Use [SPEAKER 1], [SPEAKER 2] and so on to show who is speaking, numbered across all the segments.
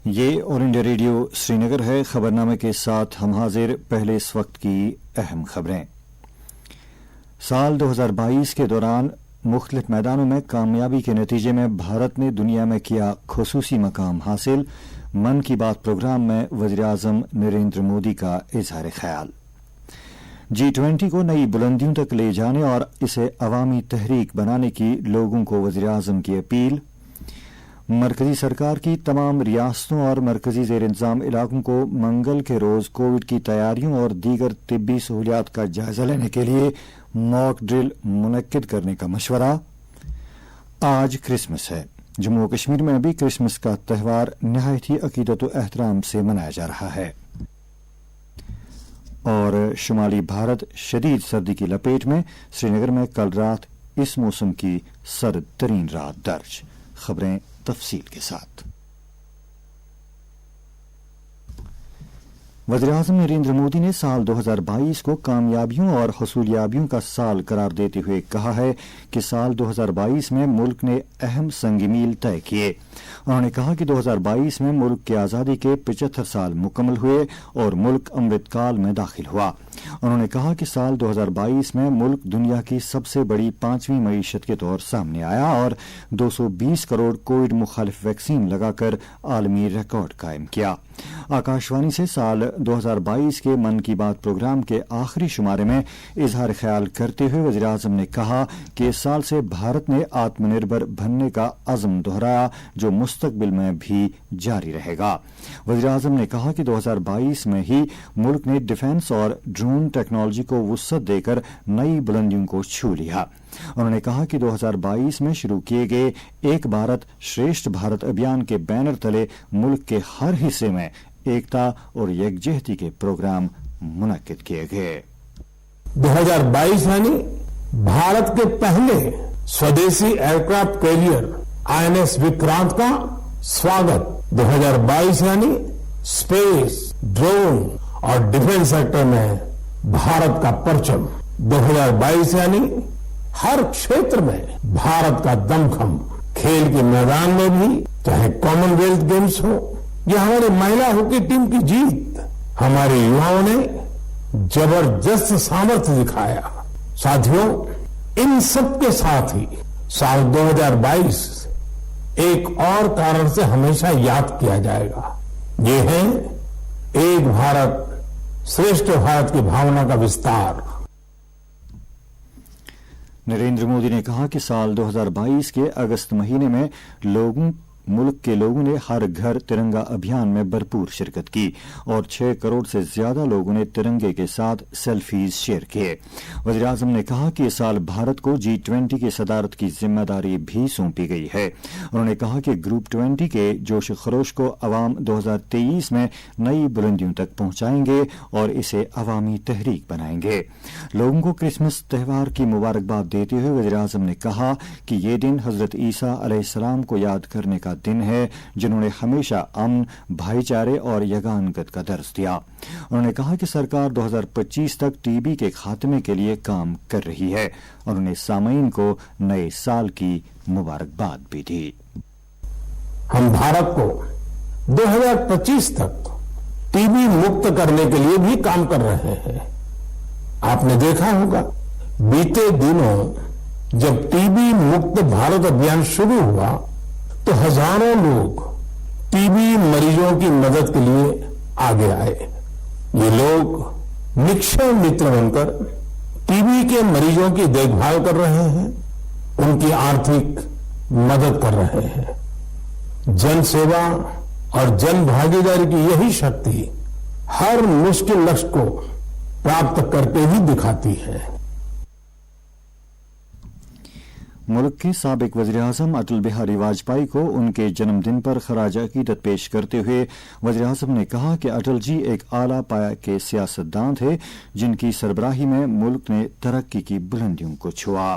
[SPEAKER 1] یہ آل India radio Srinagar ہے۔ خبرنامے کے ساتھ ہم حاضر، پہلے اس وقت کی اہم خبریں۔ سال 2022 کے دوران مختلف میدانوں میں کامیابی کے نتیجے میں بھارت نے دنیا میں کیا خصوصی مقام حاصل۔ من کی بات پروگرام میں وزیر اعظم نریندر مودی کا اظہار خیال۔ G20 کو نئی بلندیوں تک لے جانے اور اسے عوامی تحریک بنانے کی لوگوں کو وزیر اعظم کی اپیل۔ مرکزی سرکار کی تمام ریاستوں اور مرکزی زیر انتظام علاقوں کو منگل کے روز کووڈ کی تیاریوں اور دیگر طبی سہولیات کا جائزہ لینے کے لیے موک ڈرل منعقد کرنے کا مشورہ۔ آج کرسمس ہے۔ جموں و کشمیر میں بھی کرسمس کا تہوار نہایت ہی عقیدت و احترام سے منایا جا رہا ہے۔ اور شمالی بھارت شدید سردی کی لپیٹ میں، سرینگر میں کل رات اس موسم کی سرد ترین رات درج۔ خبریں تفصیل کے ساتھ۔ وزیر اعظم نریندر مودی نے سال 2022 کو کامیابیوں اور حصولیابیوں کا سال قرار دیتے ہوئے کہا ہے کہ سال 2022 میں ملک نے اہم سنگ میل طے کیے۔ انہوں نے کہا کہ 2022 میں ملک کی آزادی کے 75 سال مکمل ہوئے اور ملک امرت کال میں داخل ہوا۔ انہوں نے کہا کہ سال 2022 میں ملک دنیا کی سب سے بڑی 5ویں معیشت کے طور سامنے آیا اور 220 کروڑ کووڈ مخالف ویکسین لگا کر عالمی ریکارڈ قائم کیا۔ آکاشوانی سے سال 2022 کے من کی بات پروگرام کے آخری شمارے میں اظہار خیال کرتے ہوئے وزیر اعظم نے کہا کہ اس سال سے بھارت نے آتم نربھر بننے کا عزم دہرایا جو مستقبل میں بھی جاری رہے گا۔ وزیر اعظم نے کہا کہ 2022 میں ہی ملک نے ڈیفنس اور ڈرون ٹیکنالوجی کو وسعت دے کر نئی بلندیوں کو چھو لیا۔ انہوں نے کہا کہ 2022 میں شروع کیے گئے ایک بھارت شریشٹھ بھارت ابھیان کے بینر تلے ملک کے ہر حصے میں ایکتا اور یکجہتی کے پروگرام منعقد کیے گئے۔
[SPEAKER 2] 2022 یعنی بھارت کے پہلے Swadeshi aircraft career INS Vikrant کا سواگت۔ 2022 یعنی اسپیس، ڈرون اور ڈیفنس سیکٹر میں بھارت کا پرچم۔ 2022 یعنی ہر چھیتر میں بھارت کا دمخم۔ کھیل کے میدان میں بھی، چاہے کامن ویلتھ گیمز ہو یا ہماری مہیلا ہاکی ٹیم کی جیت، ہمارے یواؤں نے زبردست سامرتھ دکھایا۔ ساتھیوں، ان سب کے ساتھ ہی سال 2022 ایک اور کارن سے ہمیشہ یاد کیا جائے گا۔ یہ ہے ایک بھارت شریشٹھ بھارت کی بھاونا کا وستار۔
[SPEAKER 1] نریندر مودی نے کہا کہ سال 2022 کے اگست مہینے میں ملک کے لوگوں نے ہر گھر ترنگا ابھیان میں بھرپور شرکت کی اور 6 کروڑ سے زیادہ لوگوں نے ترنگے کے ساتھ سیلفیز شیئر کیے۔ وزیر اعظم نے کہا کہ اس سال بھارت کو G20 کی صدارت کی ذمہ داری بھی سونپی گئی ہے۔ انہوں نے کہا کہ گروپ 20 کے جوش و خروش کو عوام 2023 میں نئی بلندیوں تک پہنچائیں گے اور اسے عوامی تحریک بنائیں گے۔ لوگوں کو کرسمس تہوار کی مبارکباد دیتے ہوئے وزیر اعظم نے کہا کہ یہ دن حضرت عیسیٰ علیہ السلام کو یاد کرنے کا دن ہے جنہوں نے ہمیشہ امن، بھائی چارے اور یگانگت کا درس دیا۔ انہوں نے کہا کہ سرکار 2025 تک ٹی بی کے خاتمے کے لیے کام کر رہی ہے۔ انہوں نے سامعین کو نئے سال کی مبارکباد بھی دی۔
[SPEAKER 2] ہم بھارت کو 2025 تک ٹی بی مکت کرنے کے لیے بھی کام کر رہے ہیں۔ آپ نے دیکھا ہوگا بیتے دنوں جب ٹی بی مکت بھارت ابھیان شروع ہوا تو ہزاروں لوگ ٹی بی مریضوں کی مدد کے لیے آگے آئے۔ یہ لوگ نکشے متر بن کر ٹی بی کے مریضوں کی دیکھ بھال کر رہے ہیں، ان کی آرتھک مدد کر رہے ہیں۔ جن سیوا اور جن بھاگیداری کی یہی شکتی ہر مشکل لکش کو پراپت کر کے ہی دکھاتی ہے۔
[SPEAKER 1] ملک کے سابق وزیر اعظم اٹل بہاری واجپئی کو ان کے جنم دن پر خراج عقیدت پیش کرتے ہوئے وزیر اعظم نے کہا کہ اٹل جی ایک اعلیٰ پایہ کے سیاستدان تھے جن کی سربراہی میں ملک نے ترقی کی بلندیوں کو چھوا۔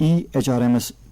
[SPEAKER 1] EHRMS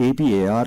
[SPEAKER 1] APAR,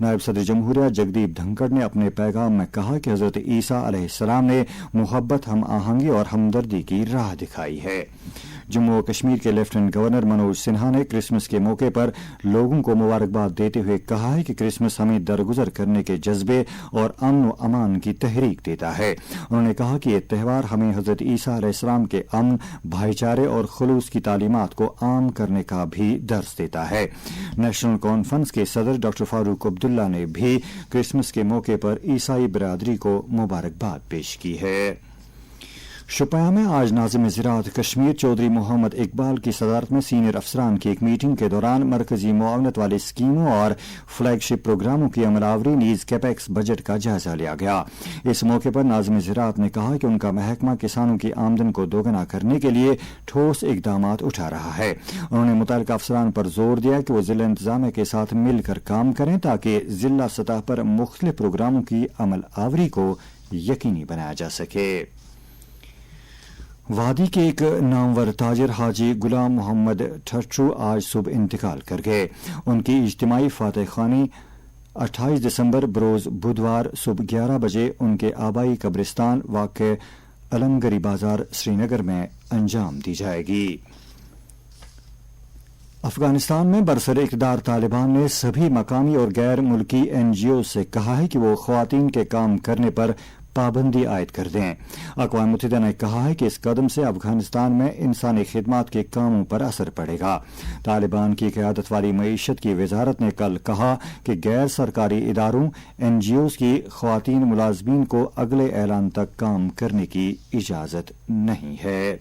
[SPEAKER 1] نائب صدر جمہوریہ جگدیپ دھنکڑ نے اپنے پیغام میں کہا کہ حضرت عیسیٰ علیہ السلام نے محبت، ہم آہنگی اور ہمدردی کی راہ دکھائی ہے۔ جموں و کشمیر کے لیفٹیننٹ گورنر منوج سنہا نے کرسمس کے موقع پر لوگوں کو مبارکباد دیتے ہوئے کہا ہے کہ کرسمس ہمیں درگزر کرنے کے جذبے اور امن و امان کی تحریک دیتا ہے۔ انہوں نے کہا کہ یہ تہوار ہمیں حضرت عیسیٰ علیہ السلام کے امن، بھائی چارے اور خلوص کی تعلیمات کو عام کرنے کا بھی درس دیتا ہے۔ نیشنل کانفرنس کے صدر ڈاکٹر فاروق عبداللہ نے بھی کرسمس کے موقع پر عیسائی برادری کو مبارکباد پیش کی ہے۔ شوپیاں میں آج ناظم زراعت کشمیر چودھری محمد اقبال کی صدارت میں سینئر افسران کی ایک میٹنگ کے دوران مرکزی معاونت والی اسکیموں اور فلیگ شپ پروگراموں کی عمل آوری نیز کیپیکس بجٹ کا جائزہ لیا گیا۔ اس موقع پر ناظم زراعت نے کہا کہ ان کا محکمہ کسانوں کی آمدن کو دوگنا کرنے کے لیے ٹھوس اقدامات اٹھا رہا ہے۔ انہوں نے متعلقہ افسران پر زور دیا کہ وہ ضلع انتظامیہ کے ساتھ مل کر کام کریں تاکہ ضلع سطح پر مختلف پروگراموں کی عمل آوری کو یقینی بنایا جا سکے۔ وادی کے ایک نامور تاجر حاجی غلام محمد ٹھٹرو آج صبح انتقال کر گئے۔ ان کی اجتماعی فاتح خوانی 28 دسمبر بروز بدھوار صبح 11 بجے ان کے آبائی قبرستان واقع علمگری بازار سری نگر میں انجام دی جائے گی۔ افغانستان میں برسر اقتدار طالبان نے سبھی مقامی اور غیر ملکی NGO سے کہا ہے کہ وہ خواتین کے کام کرنے پر پابندی عائد کر دیں۔ اقوام متحدہ نے کہا ہے کہ اس قدم سے افغانستان میں انسانی خدمات کے کاموں پر اثر پڑے گا۔ طالبان کی قیادت والی معیشت کی وزارت نے کل کہا کہ غیر سرکاری اداروں NGOs کی خواتین ملازمین کو اگلے اعلان تک کام کرنے کی اجازت نہیں ہے۔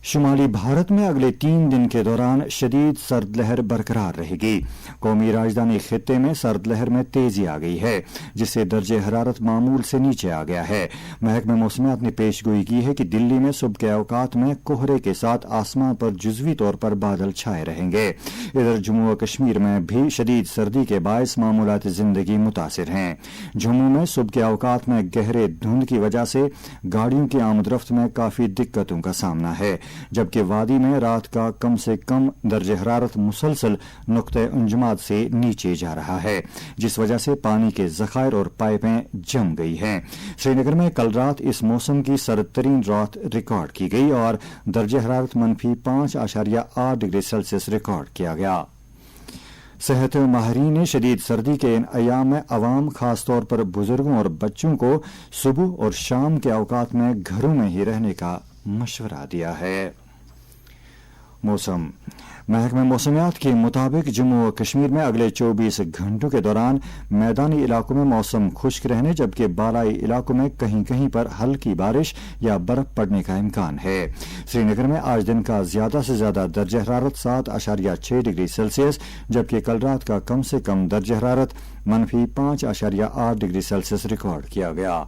[SPEAKER 1] شمالی بھارت میں اگلے 3 دن کے دوران شدید سرد لہر برقرار رہے گی۔ قومی راجدھانی خطے میں سرد لہر میں تیزی آ گئی ہے، جس سے درجہ حرارت معمول سے نیچے آ گیا ہے۔ محکمہ موسمیات نے پیش گوئی کی ہے کہ دلی میں صبح کے اوقات میں کوہرے کے ساتھ آسمان پر جزوی طور پر بادل چھائے رہیں گے۔ ادھر جموں و کشمیر میں بھی شدید سردی کے باعث معمولات زندگی متاثر ہیں۔ جموں میں صبح کے اوقات میں گہرے دھند کی وجہ سے گاڑیوں کی آمد رفت میں کافی دقتوں کا سامنا ہے، جبکہ وادی میں رات کا کم سے کم درجہ حرارت مسلسل نقطہ انجماد سے نیچے جا رہا ہے، جس وجہ سے پانی کے ذخائر اور پائپیں جم گئی ہیں۔ سری نگر میں کل رات اس موسم کی سرد ترین رات ریکارڈ کی گئی اور درجہ حرارت -5.8 ڈگری سیلسیس ریکارڈ کیا گیا۔ صحت ماہرین نے شدید سردی کے ان ایام میں عوام، خاص طور پر بزرگوں اور بچوں کو صبح اور شام کے اوقات میں گھروں میں ہی رہنے کا مشورہ دیا ہے۔ موسم محکمہ موسمیات کے مطابق جموں و کشمیر میں اگلے 24 گھنٹوں کے دوران میدانی علاقوں میں موسم خشک رہنے جبکہ بالائی علاقوں میں کہیں کہیں پر ہلکی بارش یا برف پڑنے کا امکان ہے۔ سری نگر میں آج دن کا زیادہ سے زیادہ درجہ حرارت 7.6 ڈگری سیلسیس جبکہ کل رات کا کم سے کم درجہ حرارت -5.8 ڈگری سیلسیس ریکارڈ کیا گیا۔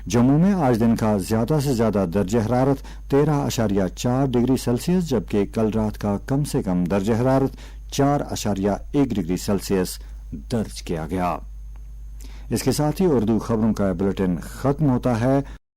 [SPEAKER 1] جموں میں آج دن کا زیادہ سے زیادہ درجہ حرارت 13.4 ڈگری سیلسیس جبکہ کل رات کا کم سے کم درجہ حرارت 4.1 ڈگری سیلسیس درج کیا گیا۔ اس کے ساتھ ہی اردو خبروں کا بلیٹن ختم ہوتا ہے۔